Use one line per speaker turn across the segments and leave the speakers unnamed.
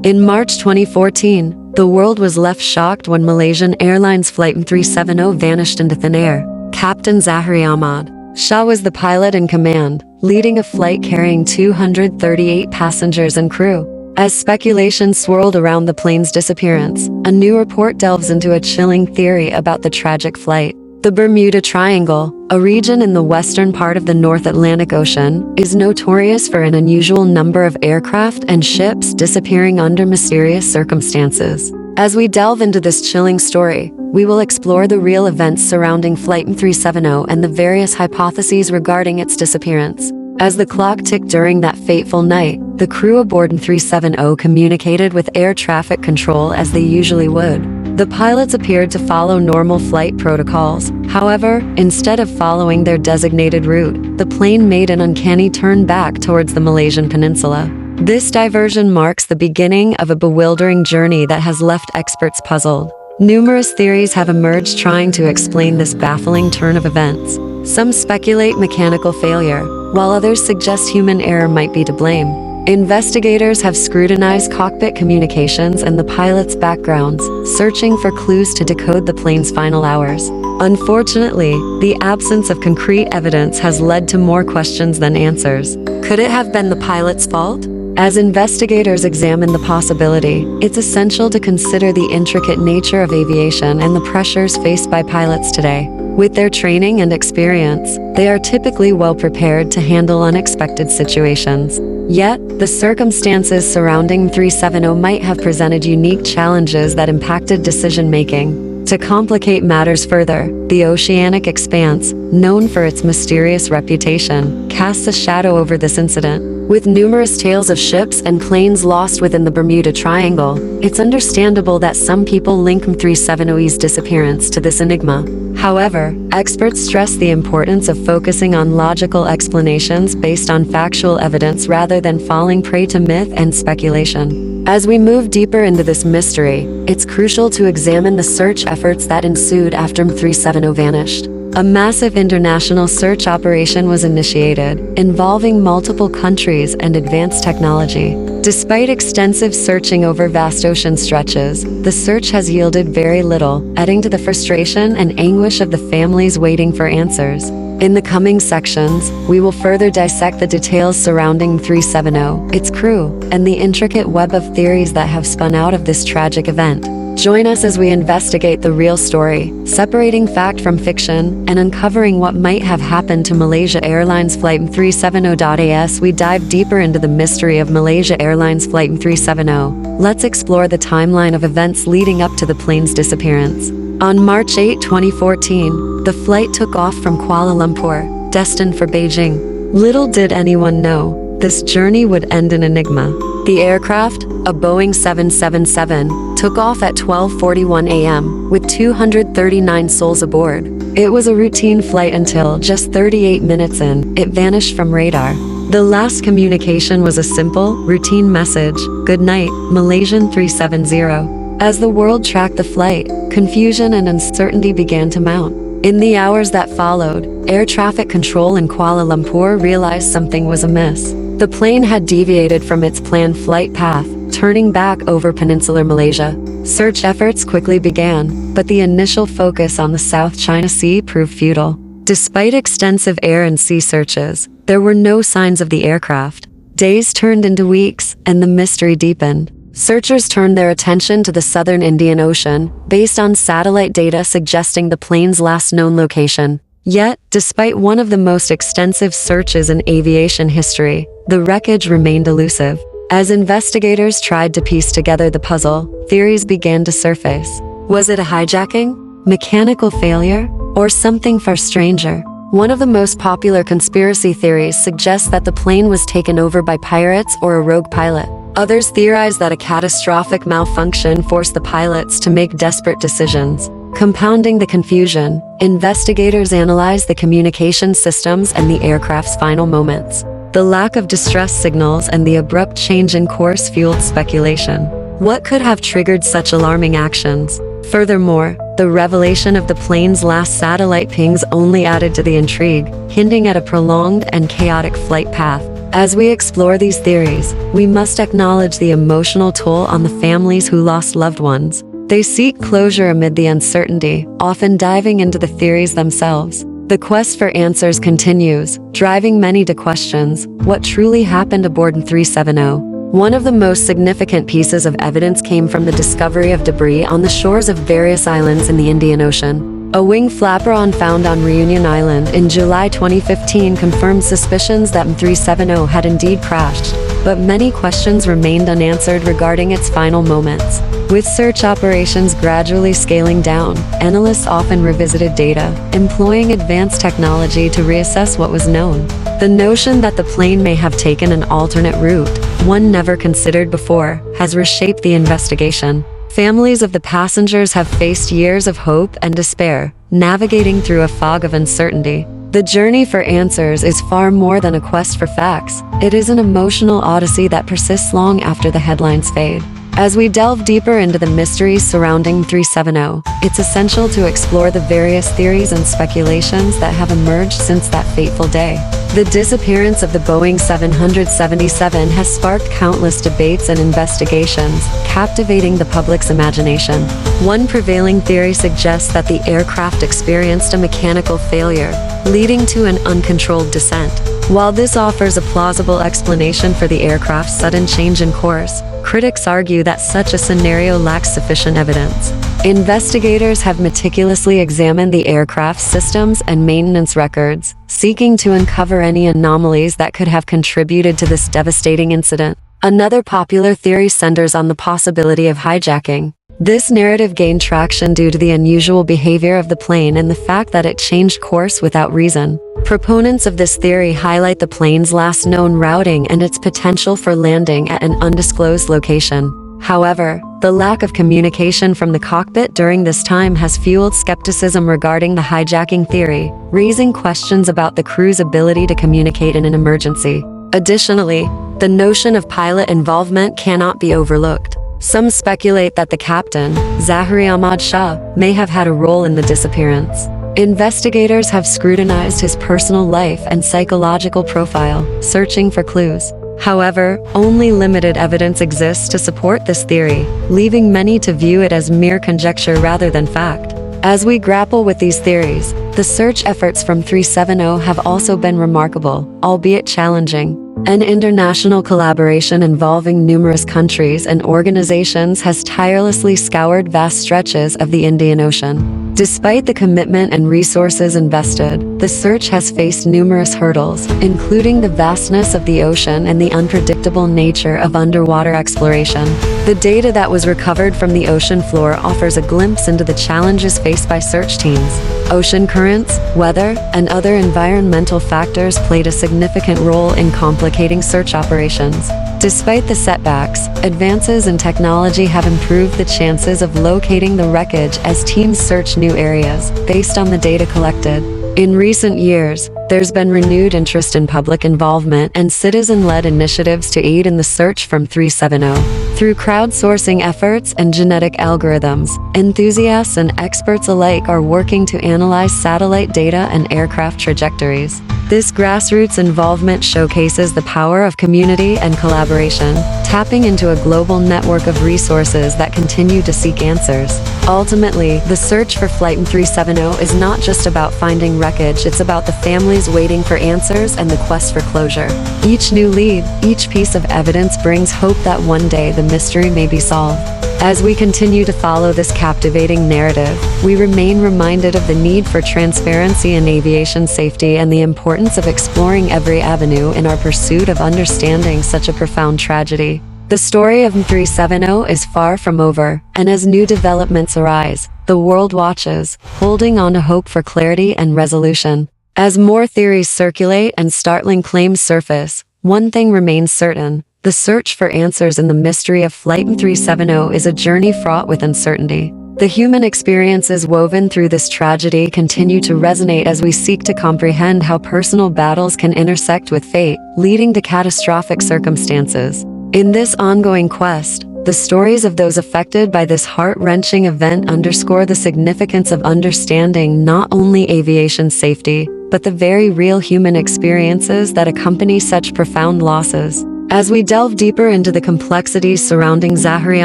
In March 2014, the world was left shocked when Malaysian Airlines Flight MH370 vanished into thin air. Captain Zahri Ahmad Shah was the pilot in command, leading a flight carrying 238 passengers and crew. As speculation swirled around the plane's disappearance, a new report delves into a chilling theory about the tragic flight. The Bermuda Triangle, a region in the western part of the North Atlantic Ocean, is notorious for an unusual number of aircraft and ships disappearing under mysterious circumstances. As we delve into this chilling story, we will explore the real events surrounding Flight MH370 and the various hypotheses regarding its disappearance. As the clock ticked during that fateful night, the crew aboard MH370 communicated with air traffic control as they usually would. The pilots appeared to follow normal flight protocols. However, instead of following their designated route, the plane made an uncanny turn back towards the Malaysian peninsula. This diversion marks the beginning of a bewildering journey that has left experts puzzled. Numerous theories have emerged trying to explain this baffling turn of events. Some speculate mechanical failure, while others suggest human error might be to blame. Investigators have scrutinized cockpit communications and the pilots' backgrounds, searching for clues to decode the plane's final hours. Unfortunately, the absence of concrete evidence has led to more questions than answers. Could it have been the pilot's fault? As investigators examine the possibility, it's essential to consider the intricate nature of aviation and the pressures faced by pilots today. With their training and experience, they are typically well prepared to handle unexpected situations. Yet, the circumstances surrounding MH370 might have presented unique challenges that impacted decision-making. To complicate matters further, the oceanic expanse, known for its mysterious reputation, casts a shadow over this incident. With numerous tales of ships and planes lost within the Bermuda Triangle, it's understandable that some people link MH370's disappearance to this enigma. However, experts stress the importance of focusing on logical explanations based on factual evidence rather than falling prey to myth and speculation. As we move deeper into this mystery, it's crucial to examine the search efforts that ensued after MH370 vanished. A massive international search operation was initiated, involving multiple countries and advanced technology. Despite extensive searching over vast ocean stretches, the search has yielded very little, adding to the frustration and anguish of the families waiting for answers. In the coming sections, we will further dissect the details surrounding MH370, its crew, and the intricate web of theories that have spun out of this tragic event. Join us as we investigate the real story, separating fact from fiction, and uncovering what might have happened to Malaysia Airlines Flight MH370. As we dive deeper into the mystery of Malaysia Airlines Flight MH370, let's explore the timeline of events leading up to the plane's disappearance. On March 8, 2014, the flight took off from Kuala Lumpur, destined for Beijing. Little did anyone know, this journey would end in enigma. The aircraft, a Boeing 777, took off at 12:41 a.m., with 239 souls aboard. It was a routine flight until, just 38 minutes in, it vanished from radar. The last communication was a simple, routine message: "Good night, Malaysian 370. As the world tracked the flight, confusion and uncertainty began to mount. In the hours that followed, air traffic control in Kuala Lumpur realized something was amiss. The plane had deviated from its planned flight path, turning back over peninsular Malaysia. Search efforts quickly began, but the initial focus on the South China Sea proved futile. Despite extensive air and sea searches, there were no signs of the aircraft. Days turned into weeks, and the mystery deepened. Searchers turned their attention to the southern Indian Ocean, based on satellite data suggesting the plane's last known location. Yet, despite one of the most extensive searches in aviation history, the wreckage remained elusive. As investigators tried to piece together the puzzle, theories began to surface. Was it a hijacking, mechanical failure, or something far stranger? One of the most popular conspiracy theories suggests that the plane was taken over by pirates or a rogue pilot. Others theorize that a catastrophic malfunction forced the pilots to make desperate decisions. Compounding the confusion, investigators analyzed the communication systems and the aircraft's final moments. The lack of distress signals and the abrupt change in course fueled speculation. What could have triggered such alarming actions? Furthermore, the revelation of the plane's last satellite pings only added to the intrigue, hinting at a prolonged and chaotic flight path. As we explore these theories, we must acknowledge the emotional toll on the families who lost loved ones. They seek closure amid the uncertainty, often diving into the theories themselves. The quest for answers continues, driving many to questions what truly happened aboard 370. One of the most significant pieces of evidence came from the discovery of debris on the shores of various islands in the Indian Ocean. A wing flaperon found on Reunion Island in July 2015 confirmed suspicions that M370 had indeed crashed, but many questions remained unanswered regarding its final moments. With search operations gradually scaling down, analysts often revisited data, employing advanced technology to reassess what was known. The notion that the plane may have taken an alternate route, one never considered before, has reshaped the investigation. Families of the passengers have faced years of hope and despair, navigating through a fog of uncertainty. The journey for answers is far more than a quest for facts. It is an emotional odyssey that persists long after the headlines fade. As we delve deeper into the mysteries surrounding 370, it's essential to explore the various theories and speculations that have emerged since that fateful day. The disappearance of the Boeing 777 has sparked countless debates and investigations, captivating the public's imagination. One prevailing theory suggests that the aircraft experienced a mechanical failure, leading to an uncontrolled descent. While this offers a plausible explanation for the aircraft's sudden change in course, critics argue that such a scenario lacks sufficient evidence. Investigators have meticulously examined the aircraft's systems and maintenance records, seeking to uncover any anomalies that could have contributed to this devastating incident. Another popular theory centers on the possibility of hijacking. This narrative gained traction due to the unusual behavior of the plane and the fact that it changed course without reason. Proponents of this theory highlight the plane's last known routing and its potential for landing at an undisclosed location. However, the lack of communication from the cockpit during this time has fueled skepticism regarding the hijacking theory, raising questions about the crew's ability to communicate in an emergency. Additionally, the notion of pilot involvement cannot be overlooked. Some speculate that the captain, Zahari Ahmad Shah, may have had a role in the disappearance. Investigators have scrutinized his personal life and psychological profile, searching for clues. However, only limited evidence exists to support this theory, leaving many to view it as mere conjecture rather than fact. As we grapple with these theories, the search efforts from 370 have also been remarkable, albeit challenging. An international collaboration involving numerous countries and organizations has tirelessly scoured vast stretches of the Indian Ocean. Despite the commitment and resources invested, the search has faced numerous hurdles, including the vastness of the ocean and the unpredictable nature of underwater exploration. The data that was recovered from the ocean floor offers a glimpse into the challenges faced by search teams. Ocean currents, weather, and other environmental factors played a significant role in complicating search operations. Despite the setbacks, advances in technology have improved the chances of locating the wreckage as teams search new areas, based on the data collected. In recent years, there's been renewed interest in public involvement and citizen-led initiatives to aid in the search from 370. Through crowdsourcing efforts and genetic algorithms, enthusiasts and experts alike are working to analyze satellite data and aircraft trajectories. This grassroots involvement showcases the power of community and collaboration, tapping into a global network of resources that continue to seek answers. Ultimately, the search for Flight M370 is not just about finding wreckage, it's about the families waiting for answers and the quest for closure. Each new lead, each piece of evidence brings hope that one day the mystery may be solved. As we continue to follow this captivating narrative, we remain reminded of the need for transparency in aviation safety and the importance of exploring every avenue in our pursuit of understanding such a profound tragedy. The story of M370 is far from over, and as new developments arise, the world watches, holding on to hope for clarity and resolution. As more theories circulate and startling claims surface, one thing remains certain: the search for answers in the mystery of Flight M370 is a journey fraught with uncertainty. The human experiences woven through this tragedy continue to resonate as we seek to comprehend how personal battles can intersect with fate, leading to catastrophic circumstances. In this ongoing quest, the stories of those affected by this heart-wrenching event underscore the significance of understanding not only aviation safety, but the very real human experiences that accompany such profound losses. As we delve deeper into the complexities surrounding Zahari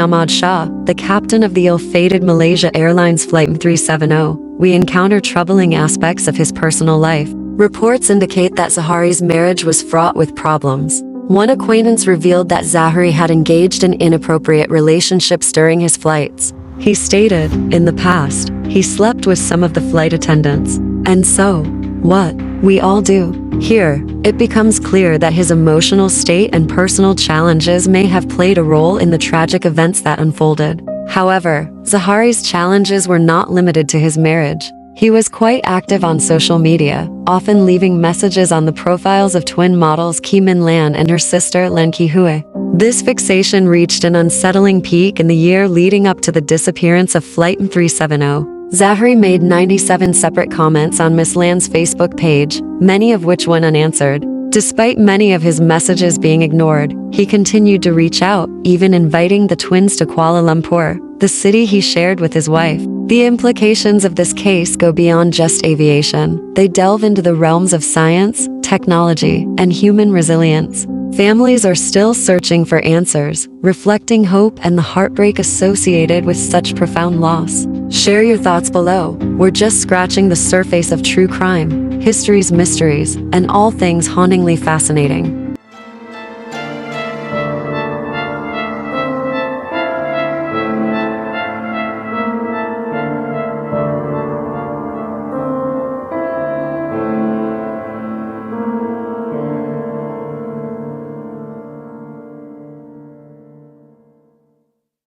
Ahmad Shah, the captain of the ill-fated Malaysia Airlines Flight MH370, we encounter troubling aspects of his personal life. Reports indicate that Zahari's marriage was fraught with problems. One acquaintance revealed that Zahari had engaged in inappropriate relationships during his flights. He stated, in the past, he slept with some of the flight attendants. And so, what? We all do. Here, it becomes clear that his emotional state and personal challenges may have played a role in the tragic events that unfolded. However, Zahari's challenges were not limited to his marriage. He was quite active on social media, often leaving messages on the profiles of twin models Kim Min Lan and her sister Len Ki Hui. This fixation reached an unsettling peak in the year leading up to the disappearance of Flight MH370. Zahari made 97 separate comments on Miss Lan's Facebook page, many of which went unanswered. Despite many of his messages being ignored, he continued to reach out, even inviting the twins to Kuala Lumpur, the city he shared with his wife. The implications of this case go beyond just aviation. They delve into the realms of science, technology, and human resilience. Families are still searching for answers, reflecting hope and the heartbreak associated with such profound loss. Share your thoughts below. We're just scratching the surface of true crime, history's mysteries, and all things hauntingly fascinating.